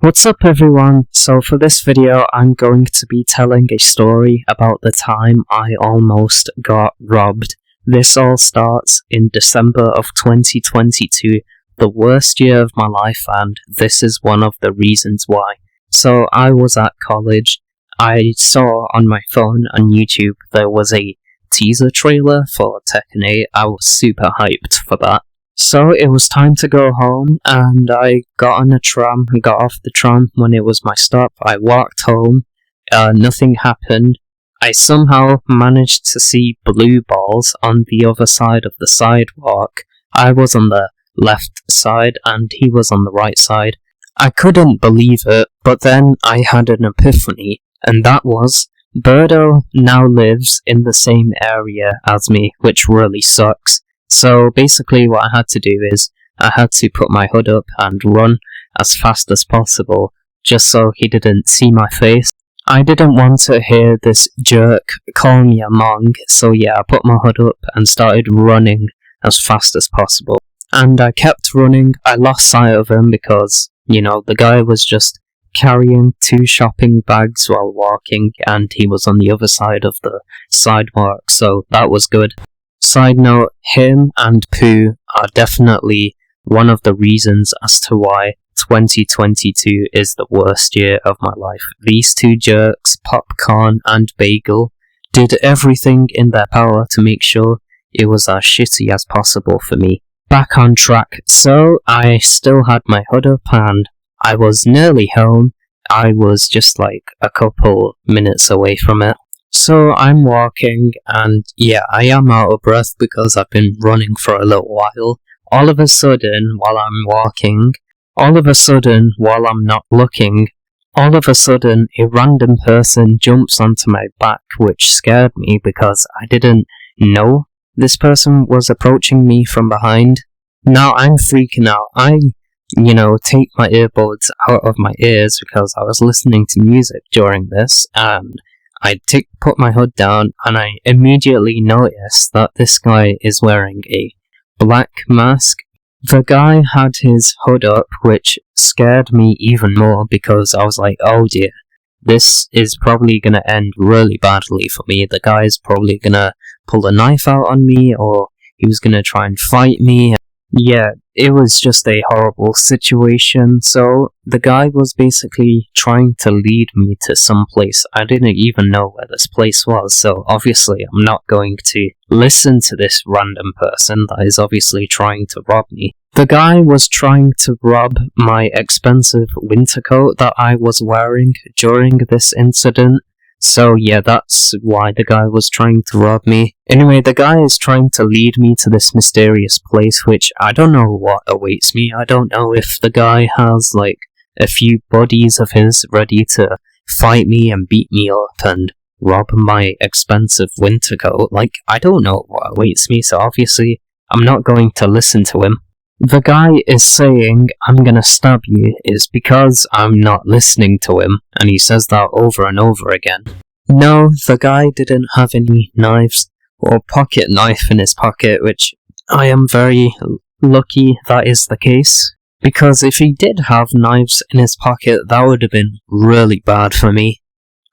What's up everyone? So for this video I'm going to be telling a story about the time I almost got robbed. This all starts in December of 2022, the worst year of my life, and this is one of the reasons why. So I was at college. I saw on my phone on YouTube there was a teaser trailer for Tekken 8. I was super hyped for that. So it was time to go home, and I got on a tram and got off the tram when it was my stop. I walked home, nothing happened. I somehow managed to see blue balls on the other side of the sidewalk. I was on the left side and he was on the right side. I couldn't believe it, but then I had an epiphany, and that was, Birdo now lives in the same area as me, which really sucks. So basically what I had to do is, I had to put my hood up and run as fast as possible, just so he didn't see my face. I didn't want to hear this jerk call me a mong, so yeah, I put my hood up and started running as fast as possible. And I kept running. I lost sight of him because, the guy was just carrying 2 shopping bags while walking, and he was on the other side of the sidewalk, so that was good. Side note, him and Pooh are definitely one of the reasons as to why 2022 is the worst year of my life. These 2 jerks, Popcorn and Bagel, did everything in their power to make sure it was as shitty as possible for me. Back on track, so I still had my hood up and I was nearly home. I was just like a couple minutes away from it. So I'm walking, and yeah, I am out of breath because I've been running for a little while. All of a sudden, while I'm walking, while I'm not looking, all of a sudden a random person jumps onto my back, which scared me because I didn't know this person was approaching me from behind. Now I'm freaking out. I take my earbuds out of my ears because I was listening to music during this, and I put my hood down, and I immediately noticed that this guy is wearing a black mask. The guy had his hood up, which scared me even more because I was like, oh dear, this is probably gonna end really badly for me. The guy's probably gonna pull a knife out on me, or he was gonna try and fight me. Yeah, it was just a horrible situation. So the guy was basically trying to lead me to some place. I didn't even know where this place was, so obviously I'm not going to listen to this random person that is obviously trying to rob me. The guy was trying to rob my expensive winter coat that I was wearing during this incident. So yeah, that's why the guy was trying to rob me. Anyway, the guy is trying to lead me to this mysterious place, which I don't know what awaits me. I don't know if the guy has like a few buddies of his ready to fight me and beat me up and rob my expensive winter coat. Like, I don't know what awaits me, so obviously I'm not going to listen to him. The guy is saying, I'm gonna stab you, is because I'm not listening to him, and he says that over and over again. No, the guy didn't have any knives or pocket knife in his pocket, which I am very lucky that is the case, because if he did have knives in his pocket, that would have been really bad for me.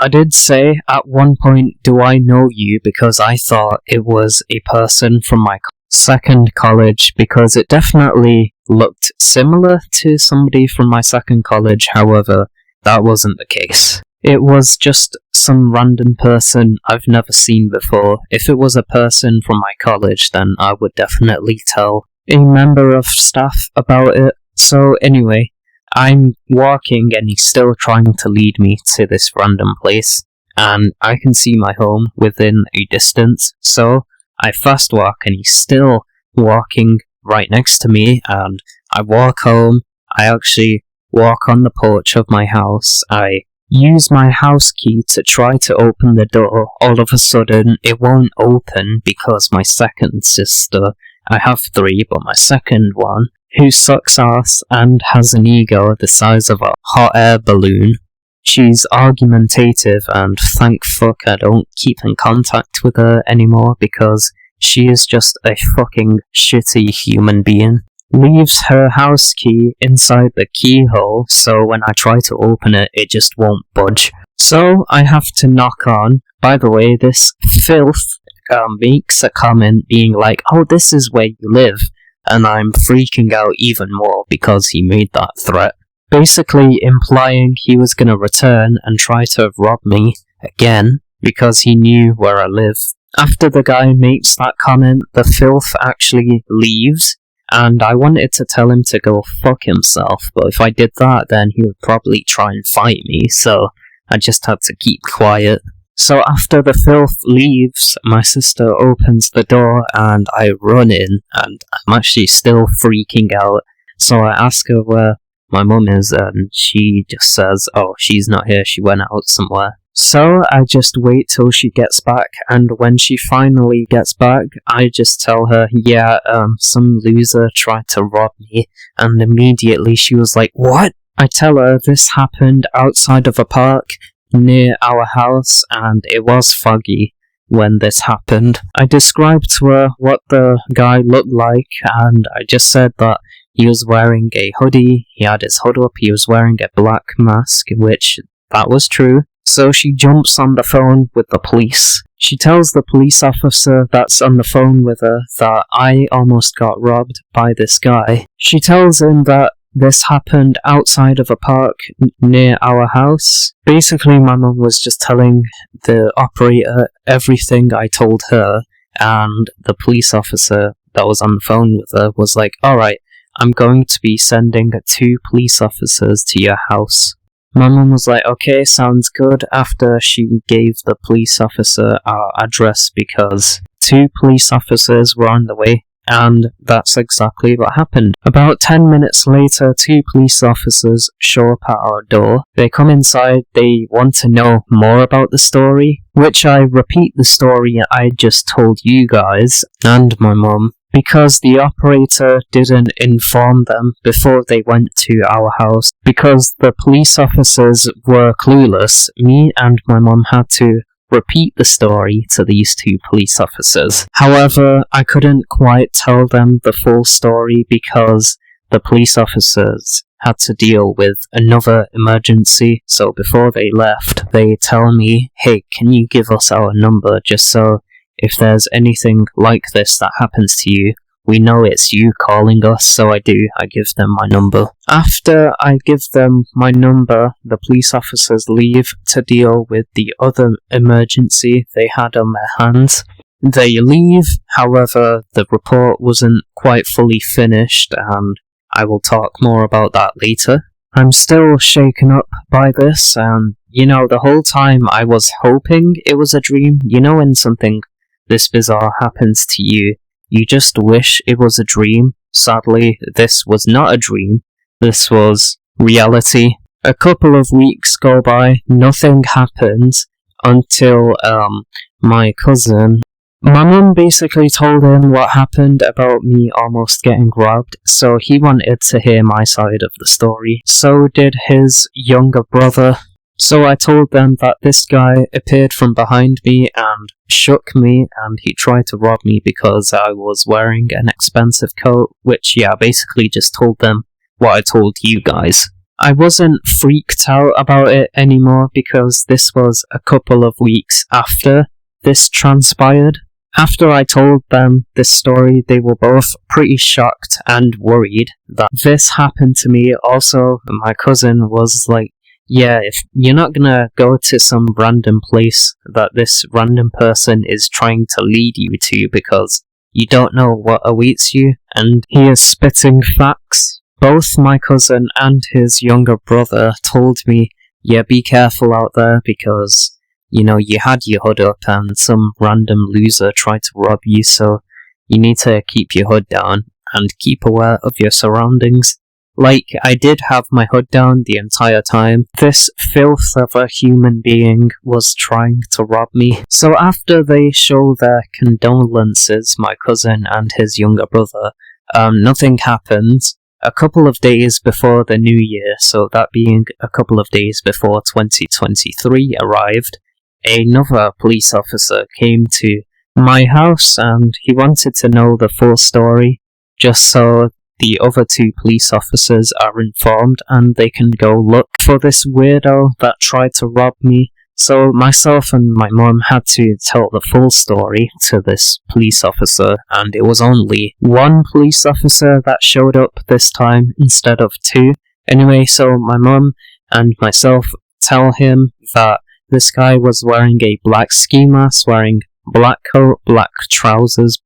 I did say at one point, do I know you, because I thought it was a person from my second college, because it definitely looked similar to somebody from my second college. However, that wasn't the case. It was just some random person I've never seen before. If it was a person from my college, then I would definitely tell a member of staff about it. So anyway, I'm walking and he's still trying to lead me to this random place, and I can see my home within a distance, so I fast walk and he's still walking right next to me, and I walk home. I actually walk on the porch of my house. I use my house key to try to open the door. All of a sudden, it won't open because my second sister, I have 3, but my second one, who sucks ass and has an ego the size of a hot air balloon, she's argumentative, and thank fuck I don't keep in contact with her anymore because she is just a fucking shitty human being. leaves her house key inside the keyhole, so when I try to open it, it just won't budge. So I have to knock on. By the way, this filth makes a comment being like, "Oh, this is where you live," and I'm freaking out even more because he made that threat, basically implying he was gonna return and try to rob me again because he knew where I live. After the guy makes that comment, the filth actually leaves, and I wanted to tell him to go fuck himself, but if I did that, then he would probably try and fight me, so I just had to keep quiet. So after the filth leaves, my sister opens the door and I run in, and I'm actually still freaking out. So I ask her where my mum is, and she just says, "Oh, she's not here, she went out somewhere." So I just wait till she gets back, and when she finally gets back, I just tell her, "Yeah, some loser tried to rob me," and immediately she was like, "What?" I tell her this happened outside of a park near our house, and it was foggy when this happened. I described to her what the guy looked like, and I just said that he was wearing a hoodie, he had his hood up, he was wearing a black mask, which that was true. So she jumps on the phone with the police. She tells the police officer that's on the phone with her that I almost got robbed by this guy. She tells him that this happened outside of a park near our house. Basically, my mum was just telling the operator everything I told her, and the police officer that was on the phone with her was like, "Alright, I'm going to be sending 2 police officers to your house." My mum was like, "Okay, sounds good," after she gave the police officer our address because 2 police officers were on the way. And that's exactly what happened. About 10 minutes later, 2 police officers show up at our door. They come inside, they want to know more about the story, which I repeat the story I just told you guys, and my mum, because the operator didn't inform them before they went to our house. Because the police officers were clueless, me and my mum had to repeat the story to these 2 police officers. However, I couldn't quite tell them the full story because the police officers had to deal with another emergency, so before they left, they tell me, "Hey, can you give us our number just so if there's anything like this that happens to you, we know it's you calling us?" So I give them my number. After I give them my number, the police officers leave to deal with the other emergency they had on their hands. They leave, however, the report wasn't quite fully finished, and I will talk more about that later. I'm still shaken up by this, and the whole time I was hoping it was a dream. When something this bizarre happens to you, you just wish it was a dream. Sadly, this was not a dream. This was reality. A couple of weeks go by, nothing happens until my cousin. My mum basically told him what happened about me almost getting robbed, so he wanted to hear my side of the story. So did his younger brother. So I told them that this guy appeared from behind me and shook me, and he tried to rob me because I was wearing an expensive coat, which, basically just told them what I told you guys. I wasn't freaked out about it anymore because this was a couple of weeks after this transpired. After I told them this story, they were both pretty shocked and worried that this happened to me. Also, my cousin was like, "Yeah, if you're not gonna go to some random place that this random person is trying to lead you to because you don't know what awaits you," and he is spitting facts. Both my cousin and his younger brother told me, "Yeah, be careful out there because, you had your hood up and some random loser tried to rob you, so you need to keep your hood down and keep aware of your surroundings." Like, I did have my hood down the entire time. This filth of a human being was trying to rob me. So after they show their condolences, my cousin and his younger brother, nothing happens. A couple of days before the new year, so that being a couple of days before 2023 arrived, another police officer came to my house and he wanted to know the full story, just so the other two police officers are informed and they can go look for this weirdo that tried to rob me. So myself and my mum had to tell the full story to this police officer, and it was only one police officer that showed up this time instead of two. Anyway, so my mum and myself tell him that this guy was wearing a black ski mask, wearing black coat, black trousers,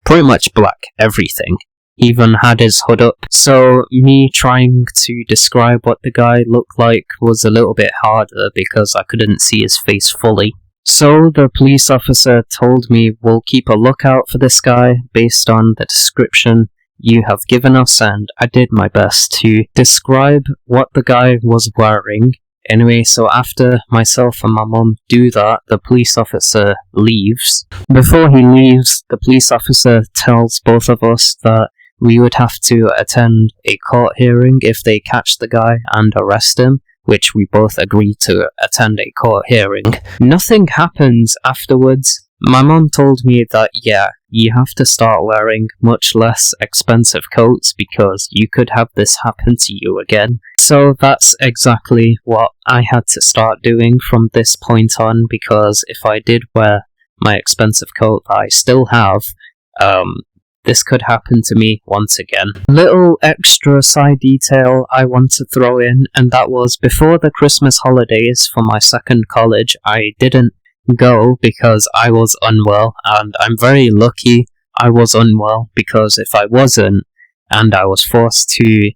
pretty much black everything. Even had his hood up. So me trying to describe what the guy looked like was a little bit harder because I couldn't see his face fully. So the police officer told me we'll keep a lookout for this guy based on the description you have given us, and I did my best to describe what the guy was wearing. Anyway, so after myself and my mum do that, the police officer leaves. Before he leaves, the police officer tells both of us that we would have to attend a court hearing if they catch the guy and arrest him, which we both agreed to attend a court hearing. Nothing happens afterwards. My mum told me that, yeah, you have to start wearing much less expensive coats because you could have this happen to you again. So that's exactly what I had to start doing from this point on, because if I did wear my expensive coat that I still have, this could happen to me once again. Little extra side detail I want to throw in, and that was before the Christmas holidays for my second college, I didn't go because I was unwell, and I'm very lucky I was unwell, because if I wasn't, and I was forced to,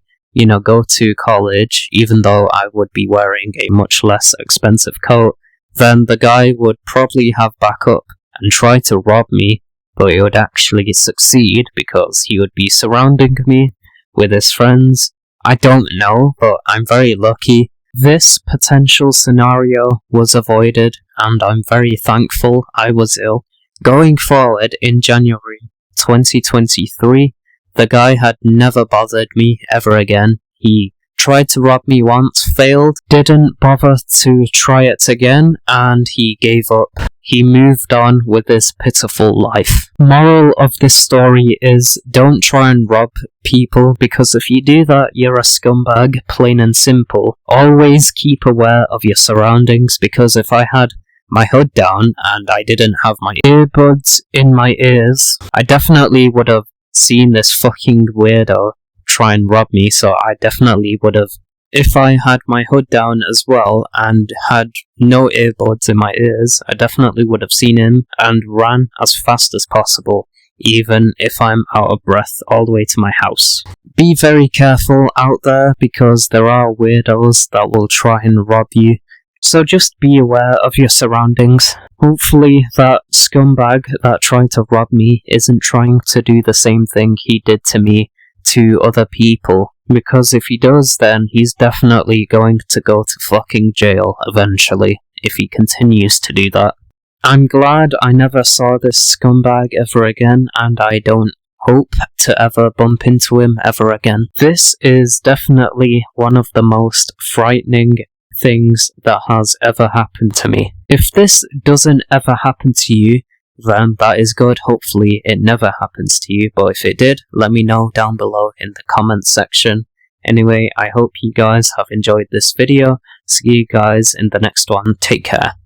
go to college, even though I would be wearing a much less expensive coat, then the guy would probably have backup and try to rob me, but he would actually succeed because he would be surrounding me with his friends. I don't know, but I'm very lucky. This potential scenario was avoided, and I'm very thankful I was ill. Going forward, in January 2023, the guy had never bothered me ever again. He tried to rob me once, failed, didn't bother to try it again, and he gave up. He moved on with his pitiful life. Moral of this story is don't try and rob people, because if you do that, you're a scumbag, plain and simple. Always keep aware of your surroundings, because if I had my hood down and I didn't have my earbuds in my ears, I definitely would have seen this fucking weirdo try and rob me, so I definitely would have. If I had my hood down as well and had no earbuds in my ears, I definitely would have seen him and ran as fast as possible, even if I'm out of breath all the way to my house. Be very careful out there, because there are weirdos that will try and rob you, so just be aware of your surroundings. Hopefully that scumbag that tried to rob me isn't trying to do the same thing he did to me to other people, because if he does, then he's definitely going to go to fucking jail eventually, if he continues to do that. I'm glad I never saw this scumbag ever again, and I don't hope to ever bump into him ever again. This is definitely one of the most frightening things that has ever happened to me. If this doesn't ever happen to you, then that is good. Hopefully it never happens to you, but if it did, let me know down below in the comments section. Anyway, I hope you guys have enjoyed this video. See you guys in the next one. Take care.